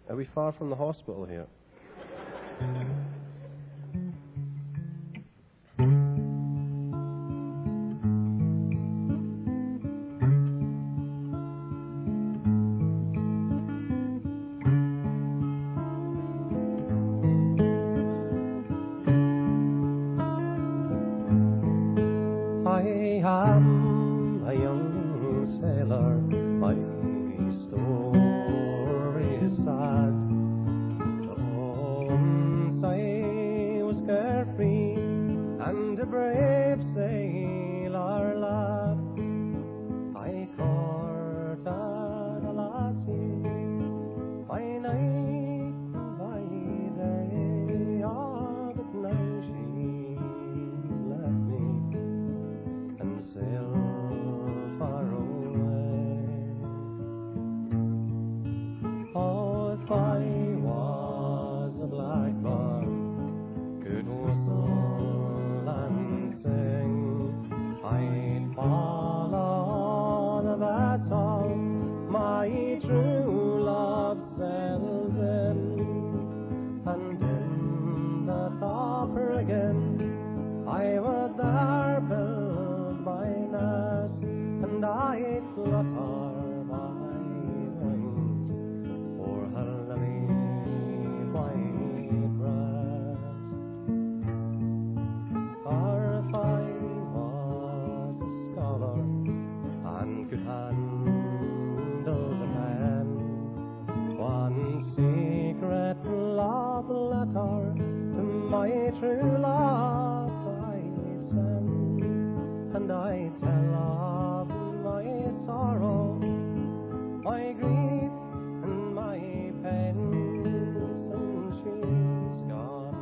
Are we far from the hospital here? I am a young sailor, my story is sad. Once I was carefree and a brave sailor lad. I courted a lassie by night and by day, but now she's left me and sailed far away. Oh, if I was a blackbird, could whistle and sing, I'd follow the vessel my true love sails in, and in the topper again I would there build my nest, and I'd flutter my wings for her lovely white breast. Or if I was a scholar and could handle the pen, one secret love letter to my true love I'd send, and I'd tell of my sorrow, my grief and my pains, and she's gone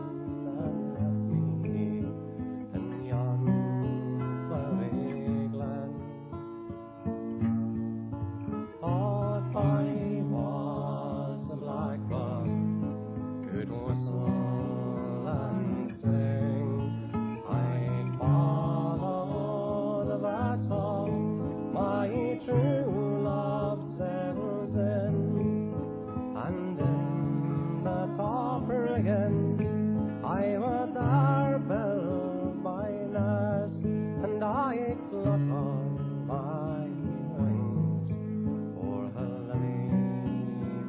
and left me in yon flowery glen. Oh, if I was a blackbird, could whistle and sing, I'd follow the vessel my true love sails in, and in the topper again I would there build my nest, and I'd flutter my wings for her lovely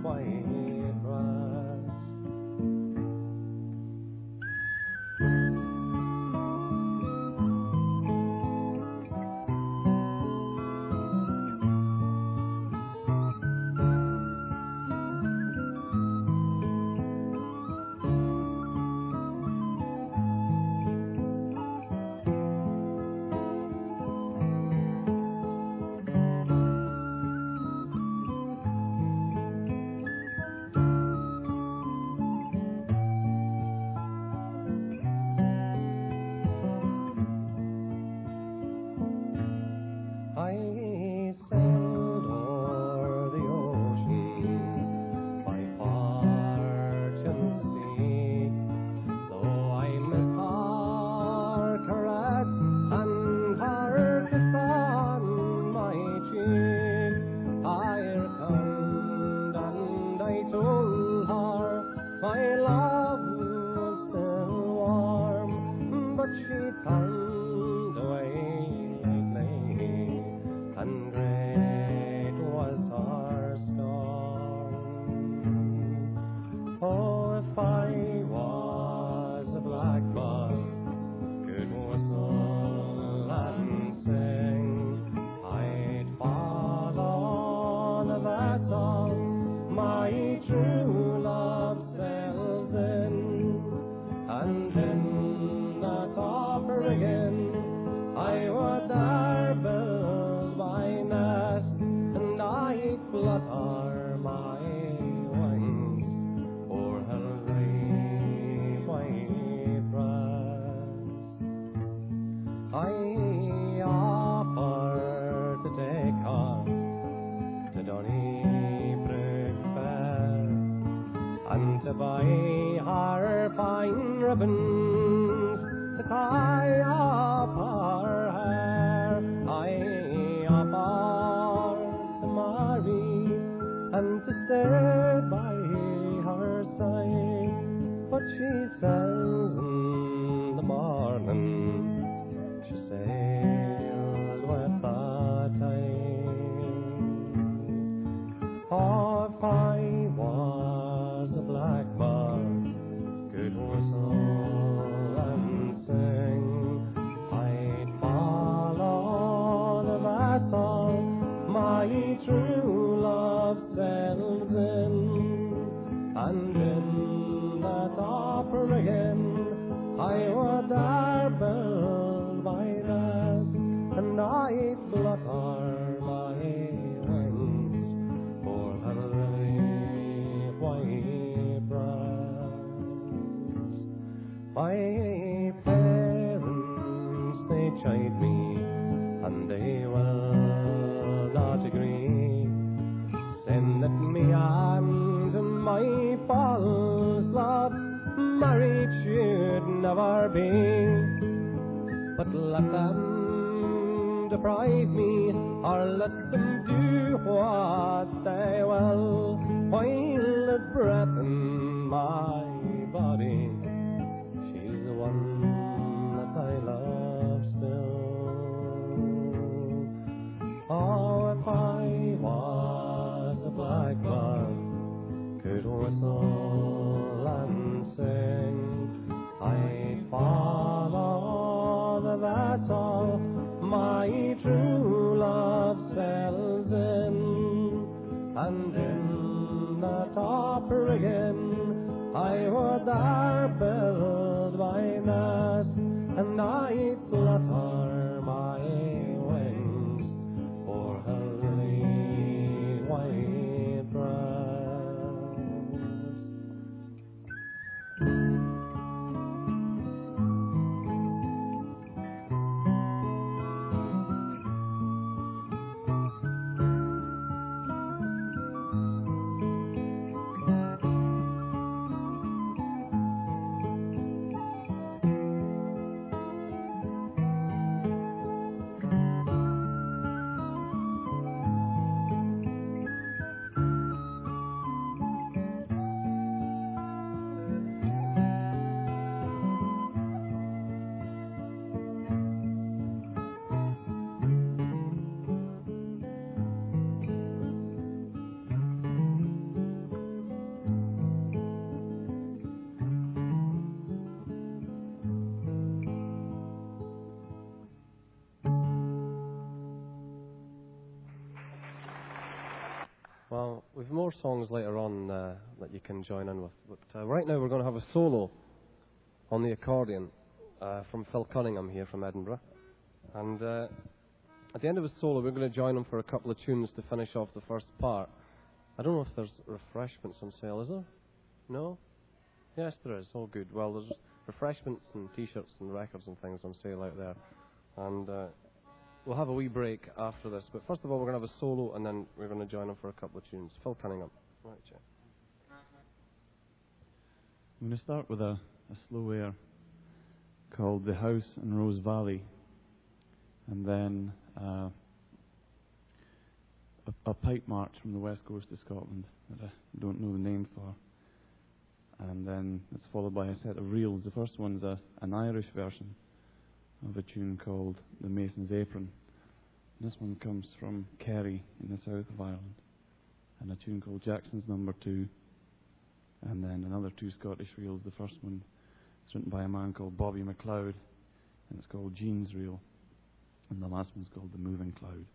white breast. I sailed o'er the ocean by fortune's sea, though I missed her caress and her kiss on my cheek. I returned and I told her my love was still warm, but she turned away and great was her scorn. Oh, if I was a blackbird, could whistle and sing, I'd follow the vessel my true love sails in, and in the topper again I would there build my nest, and I'd flutter my wings for her lovely white breast. I offered to take her to Donnybrook Fair, and to buy her fine ribbons to tie up her hair. I offered to marry and to stay by My parents, they chide me, and they will not agree, saying that me and my false love married should never be. But let them deprive me, or let them do what they will, while there's breath in my body, she's the one that I love still. Oh, if I was a blackbird, could whistle and sing, I'd follow the vessel my true love sails in, and in the top rigging I would there build my nest, and I'd flutter my wings for her lily white breast. Well, we've more songs later on that you can join in with, but right now we're going to have a solo on the accordion from Phil Cunningham here from Edinburgh. And at the end of his solo, we're going to join him for a couple of tunes to finish off the first part. I don't know if there's refreshments on sale, is there? No? Yes, there is. Oh, good. Well, there's refreshments and T-shirts and records and things on sale out there. And we'll have a wee break after this. But first of all, we're going to have a solo, and then we're going to join him for a couple of tunes. Phil Cunningham. Right, Jim. I'm going to start with a slow air called The House in Rose Valley, and then a pipe march from the west coast of Scotland that I don't know the name for. And then it's followed by a set of reels. The first one's an Irish version of a tune called The Mason's Apron. And this one comes from Kerry in the south of Ireland. And a tune called Jackson's Number 2. And then another two Scottish reels. The first one is written by a man called Bobby MacLeod, and it's called Jean's Reel. And the last one's called The Moving Cloud.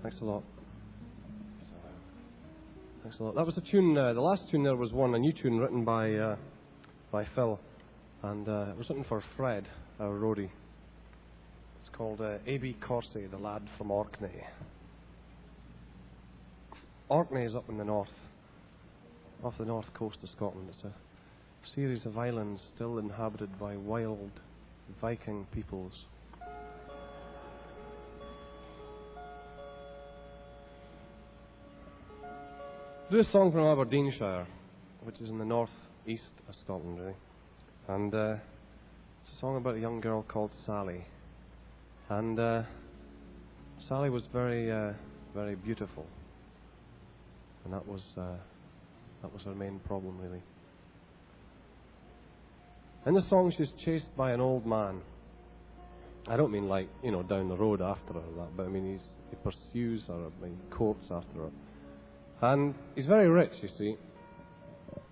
Thanks a lot. Thanks a lot. That was a tune, the last tune there was a new tune written by Phil, and it was written for Fred, our roadie. It's called A.B. Corsey, the Lad from Orkney. Orkney is up in the north, off the north coast of Scotland. It's a series of islands still inhabited by wild Viking peoples. This is a song from Aberdeenshire, which is in the north-east of Scotland, really. And it's a song about a young girl called Sally. And Sally was very, very beautiful. And that was her main problem, really. In the song, she's chased by an old man. I don't mean like, down the road after her, but I mean he pursues her, courts after her. And he's very rich, you see,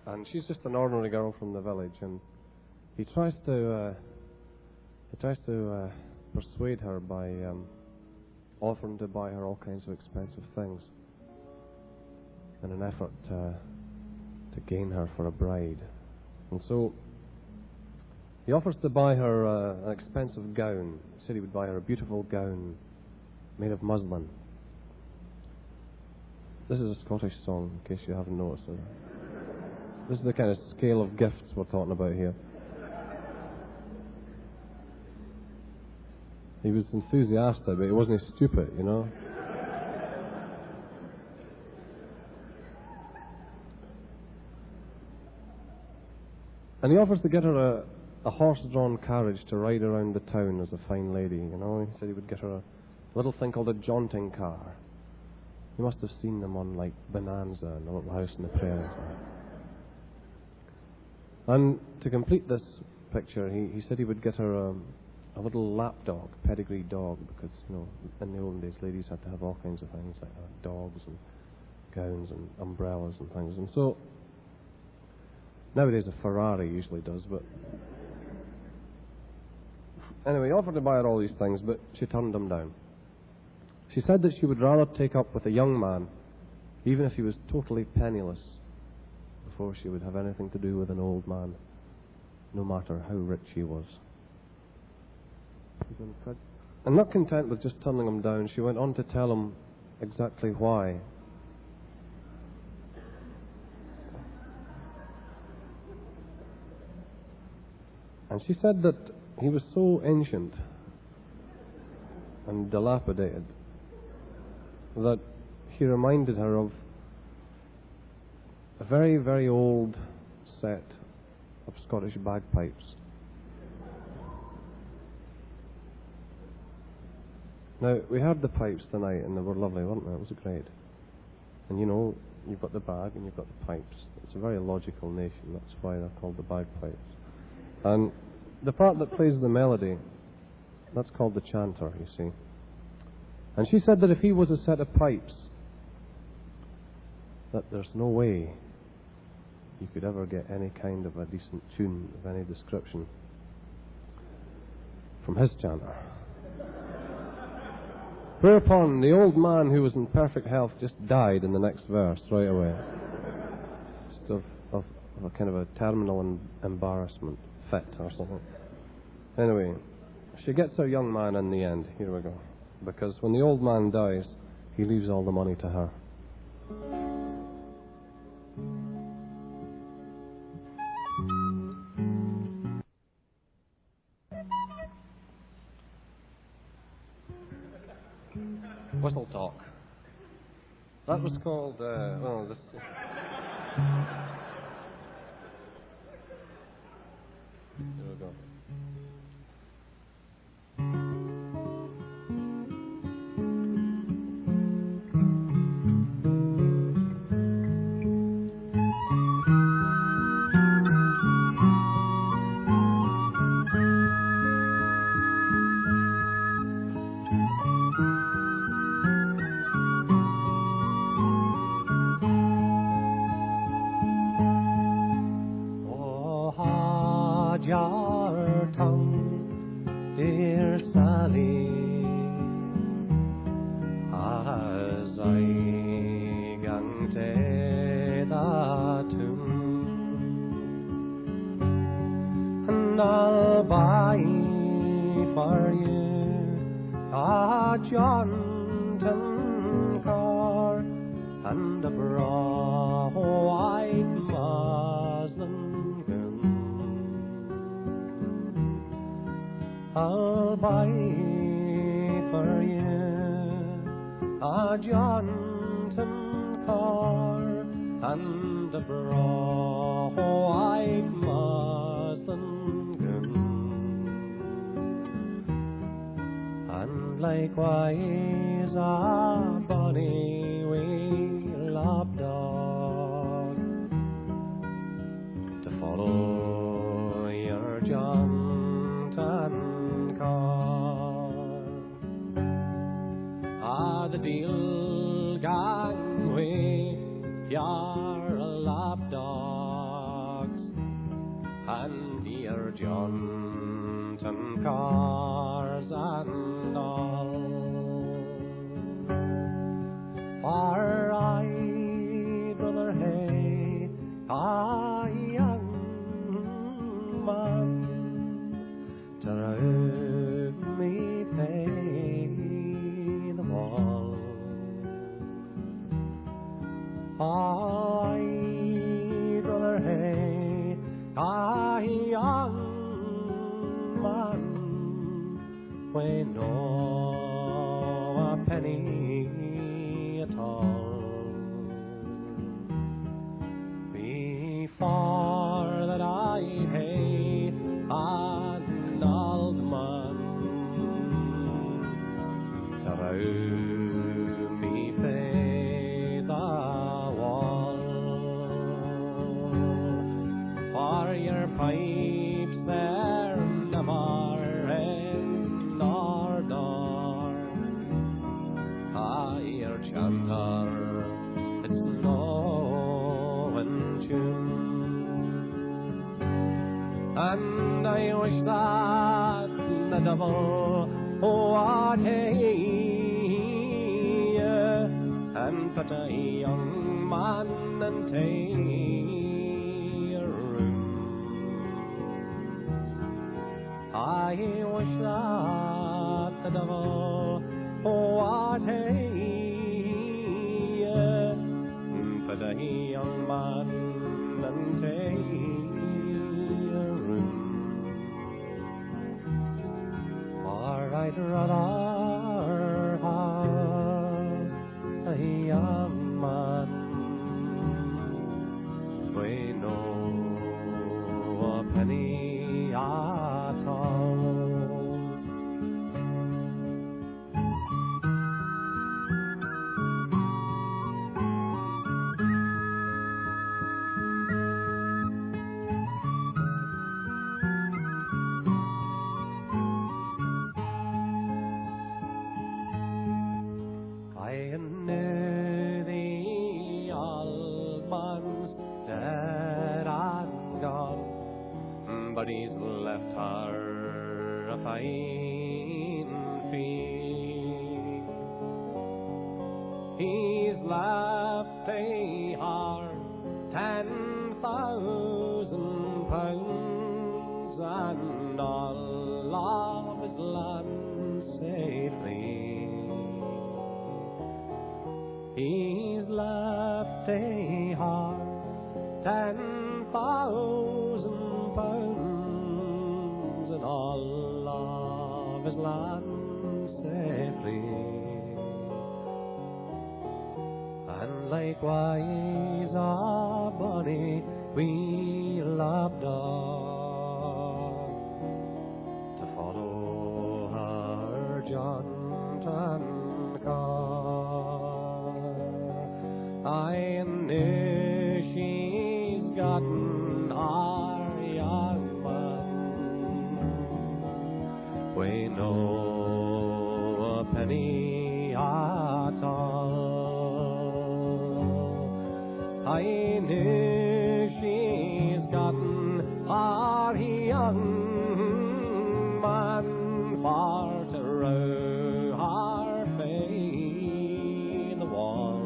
and she's just an ordinary girl from the village, and he tries to persuade her by offering to buy her all kinds of expensive things in an effort to gain her for a bride. And so he offers to buy her an expensive gown. He said he would buy her a beautiful gown made of muslin. This is a Scottish song, in case you haven't noticed it. This is the kind of scale of gifts we're talking about here. He was enthusiastic, but he wasn't stupid, And he offers to get her a horse-drawn carriage to ride around the town as a fine lady, He said he would get her a little thing called a jaunting car. You must have seen them on, like, Bonanza and the Little House in the Prairies. And to complete this picture, he said he would get her a little lapdog, pedigree dog, because, in the olden days, ladies had to have all kinds of things, like dogs and gowns and umbrellas and things. And so, nowadays a Ferrari usually does, but... Anyway, he offered to buy her all these things, but she turned them down. She said that she would rather take up with a young man, even if he was totally penniless, before she would have anything to do with an old man, no matter how rich he was. And not content with just turning him down, she went on to tell him exactly why. And she said that he was so ancient and dilapidated that he reminded her of a very, very old set of Scottish bagpipes. Now, we had the pipes tonight and they were lovely, weren't they? It was great. And you know, you've got the bag and you've got the pipes. It's a very logical nation, that's why they're called the bagpipes. And the part that plays the melody, that's called the chanter, you see. And she said that if he was a set of pipes, that there's no way you could ever get any kind of a decent tune of any description from his chanter. Whereupon the old man, who was in perfect health, just died in the next verse right away. Just of a kind of a terminal embarrassment, fit or something. Anyway, she gets her young man in the end. Here we go. Because when the old man dies, he leaves all the money to her. Whistle talk. That was called, this... Here we go. Your tongue, dear Sally, as I gang to the tomb, and I'll buy for you a jaunting car and a broad white muslin gown. I'll buy for you a jaunting car and a broad white muslin gown, and likewise a bonny wee lapdog to follow your jaunting car. The deal gang with your lapdogs and your jaunting cars and all. For I'd rather hae a young man to round me pay the wall. I'd rather hae a young man with no a penny at all, before that I hae an old man to round me fae the wall. For your pipes they're never in order, your chanter it's no in tune, and I wish that the devil would hear and put a young man into your room. I wish that the devil, what hey, for the young man and take a room. For I'd rather have a young man with no penny at all. I knew the old man's dead and gone, but he's left her a fine fee. He's left a her £10,000 and all of his land safely. He's left a her £10,000 and all of his land safely. And likewise a bonny wee lapdog to follow her jaunt and car. I knew she's gotten our young man, we know a penny at all. I knew she's gotten our young man far to row her fae the wall.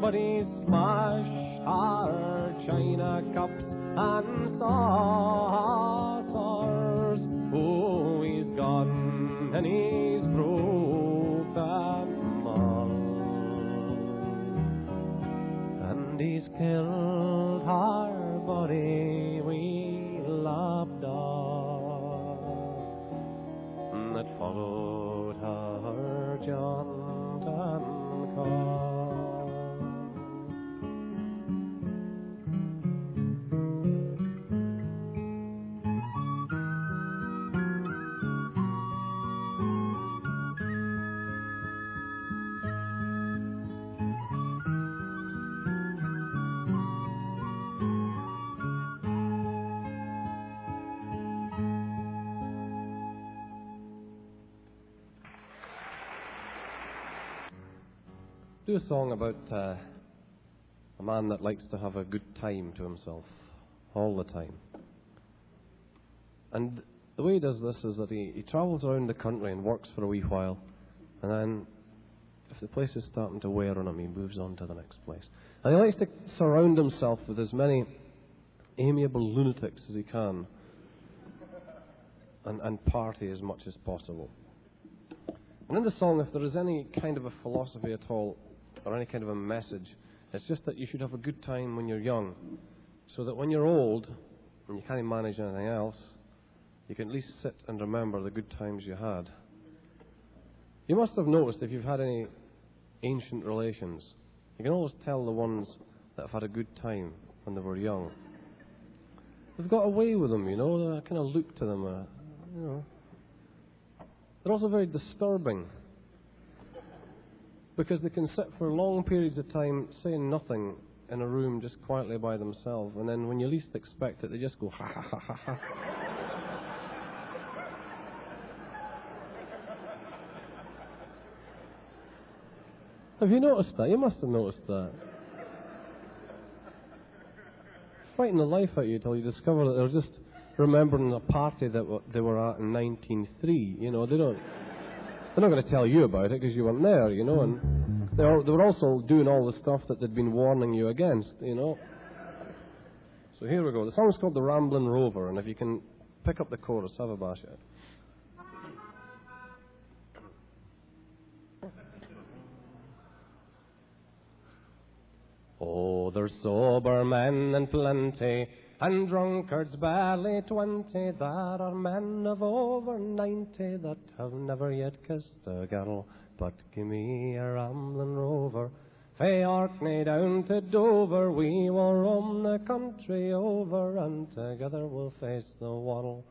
But he smashed our china cups and saucers. Oh, he's gone and he's broke them all. And he's killed our body wee lapdog that followed her jaunt and call. Do a song about a man that likes to have a good time to himself all the time. And the way he does this is that he travels around the country and works for a wee while, and then if the place is starting to wear on him, he moves on to the next place. And he likes to surround himself with as many amiable lunatics as he can and party as much as possible. And in the song, if there is any kind of a philosophy at all, or any kind of a message, it's just that you should have a good time when you're young, so that when you're old and you can't manage anything else, you can at least sit and remember the good times you had. You must have noticed, if you've had any ancient relations, you can always tell the ones that have had a good time when they were young. They've got away with them, you know, they kind of look to them, you know. They're also very disturbing, because they can sit for long periods of time saying nothing in a room just quietly by themselves, and then when you least expect it, they just go ha ha ha ha ha. Have you noticed that? You must have noticed that. Frighten the life out of you till you discover that they're just remembering a party that they were at in 1903. You know, they're not going to tell you about it because you weren't there, you know, and they were also doing all the stuff that they'd been warning you against, you know. So here we go. The song's called The Ramblin' Rover, and if you can pick up the chorus, have a bash at it. Oh, there's sober men in plenty, and drunkards barely 20. There are men of over 90 that have never yet kissed a girl. But give me a rambling rover, fae Orkney down to Dover. We will roam the country over, and together we'll face the world.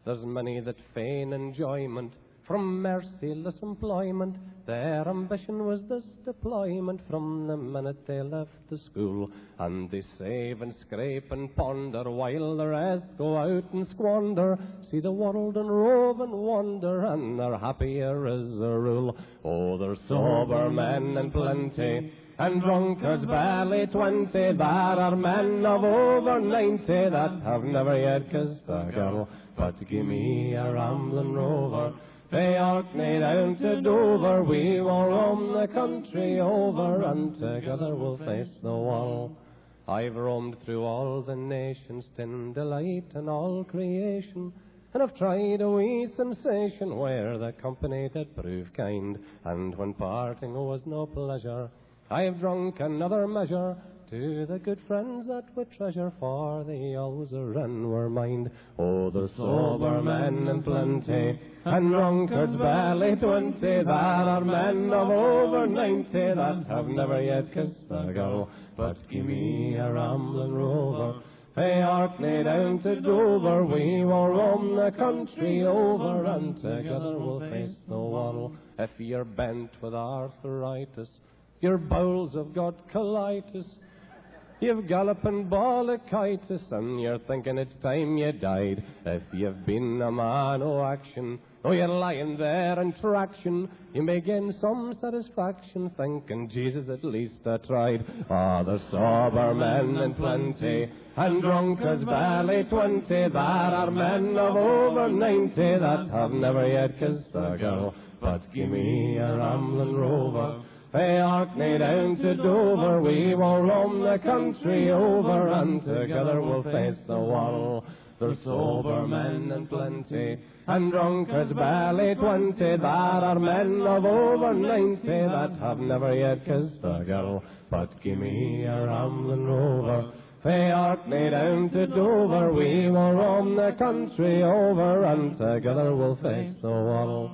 There's many that feign enjoyment from merciless employment. Their ambition was this deployment from the minute they left the school. And they save and scrape and ponder while the rest go out and squander. See the world and rove and wander, and they're happier as a rule. Oh, there's sober men in plenty, and drunkards barely 20. There are men of over 90 that have never yet kissed a girl. But give me a rambling rover, fae Orkney down to Dover. We will roam the country over, and together we'll face the world. I've roamed through all the nations, in delight in all creation, and I've tried a wee sensation where the company did prove kind. And when parting was no pleasure, I have drunk another measure to the good friends that we treasure, for they always and were mine. Oh, the sober men in plenty, and drunkards barely 20. There are men of over 90 that have never yet kissed a girl. But give me a rambling rover, fae Orkney down to Dover. We will roam the country over, and together we'll face the world. If you're bent with arthritis, your bowels have got colitis, you've galloping bronchitis, and you're thinking it's time you died. If you've been a man o' action, though you're lying there in traction, you may gain some satisfaction thinking, Jesus, at least I tried. Ah, the sober men in plenty, and drunkards barely 20. There are men of over 90 that have never yet kissed a girl. But give me a rambling rover, fae Orkney down to Dover. We will roam the country over, and together we'll face the world. There's sober men in plenty, and drunkards barely 20. There are men of over 90 that have never yet kissed a girl. But give me a rambling rover, fae Orkney down to Dover. We will roam the country over, and together we'll face the world.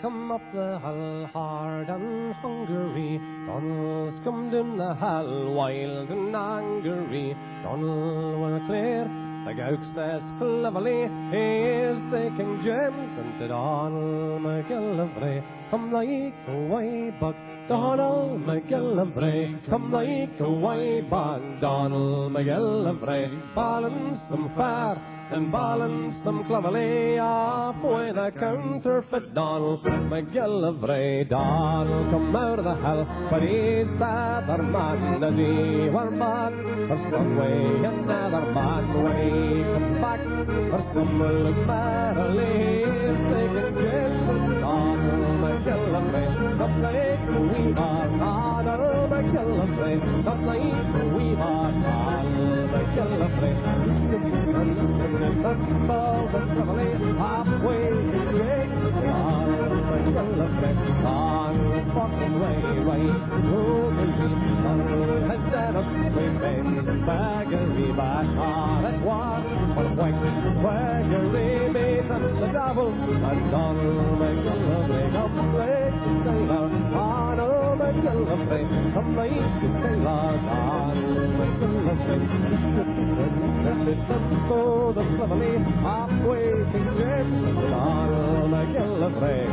come up the hill hard and hungry. Donald's come down the hill wild and angry. Donald will clear the gowk's cleverly. He is the King James and to Donald McGillivray. Come like a way buck, Donald McGillivray. Come like a way buck, Donald McGillivray. Balance them fair and balance them cleverly off with a counterfeit Donald McGillivray. Donald come out of the hell, but he's better man as he were bad for some way another man. When he comes back for some will look merrily, he's taking James and Donald McGillivray. Come like a wee man, Donald McGillivray. Come like a wee man, Donald McGillivray. Balls and cleverly halfway to James Donald McGillivray. Donald's fucking way right through the week. Donald has set up with bends and baggery back. That's one for white baggery made the devil. And Donald McGillivray come like the sailor. Donald McGillivray come like the sailor. Donald McGillivray. So the cleverly halfway to James Donald McGillivray.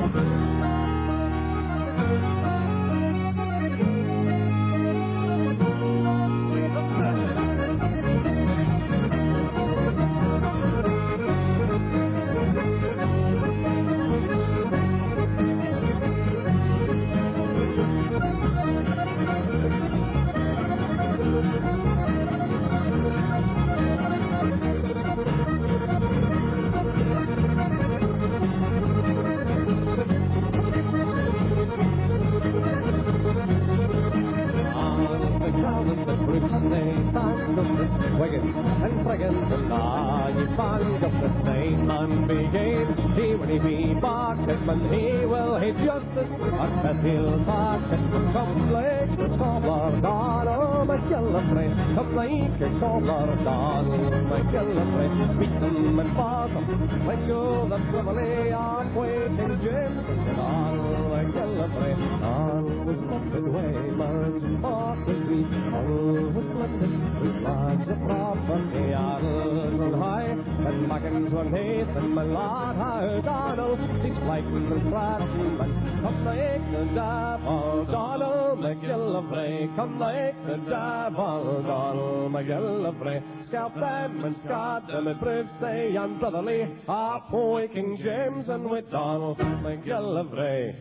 He will hate justice, but he'll talk and come like a cobbler, Donald McGillivray. Come like a cobbler, Donald McGillivray. Beat them and fought them, when you're the cleverly halfway King James and Donald McGillivray. Donald was bumped way, birds and fought the tree. Donald was blended with flags of property, Donald on high, and Mackins on haith, and my lord, how Donald, he's fighting and thrashing, but come like the devil, Donald McGillivray. Come like the devil, Donald McGillivray. Scalp them and scarred them and prove say I'm brotherly. Halfway King James and with Donald McGillivray.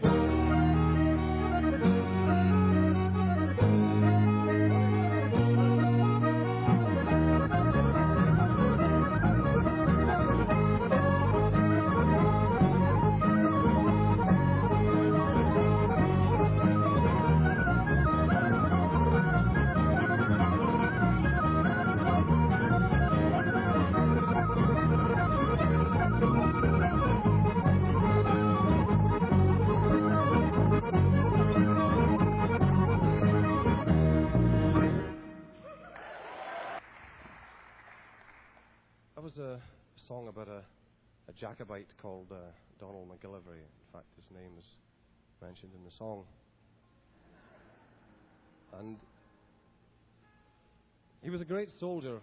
That was a song about a Jacobite called Donald McGillivray. In fact, his name is mentioned in the song. And he was a great soldier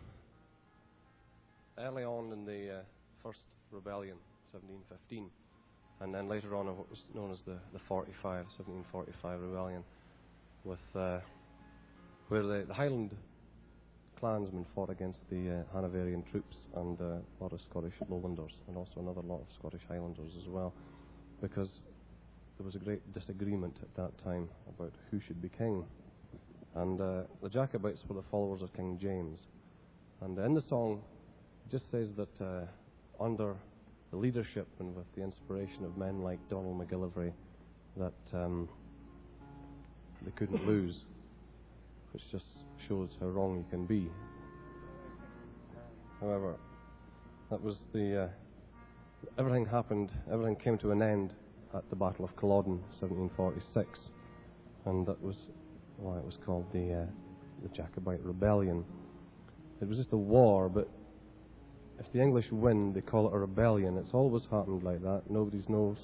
early on in the first rebellion, 1715, and then later on in what was known as the 1745 rebellion, with where the Highland clansmen fought against the Hanoverian troops and a lot of Scottish lowlanders, and also another lot of Scottish Highlanders as well, because there was a great disagreement at that time about who should be king. And the Jacobites were the followers of King James. And in the song, it just says that under the leadership and with the inspiration of men like Donald McGillivray, that they couldn't lose, which just shows how wrong you can be. However, that was everything happened, everything came to an end at the Battle of Culloden, 1746, and that was why it was called the Jacobite Rebellion. It was just a war, but if the English win, they call it a rebellion. It's always happened like that. Nobody's knows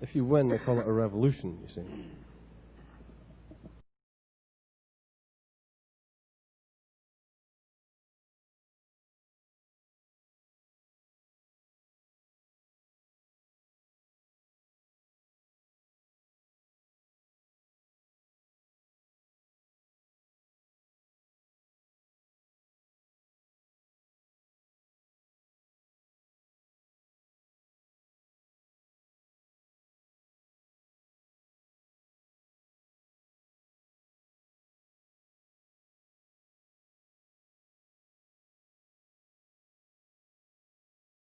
If you win, they call it a revolution, you see.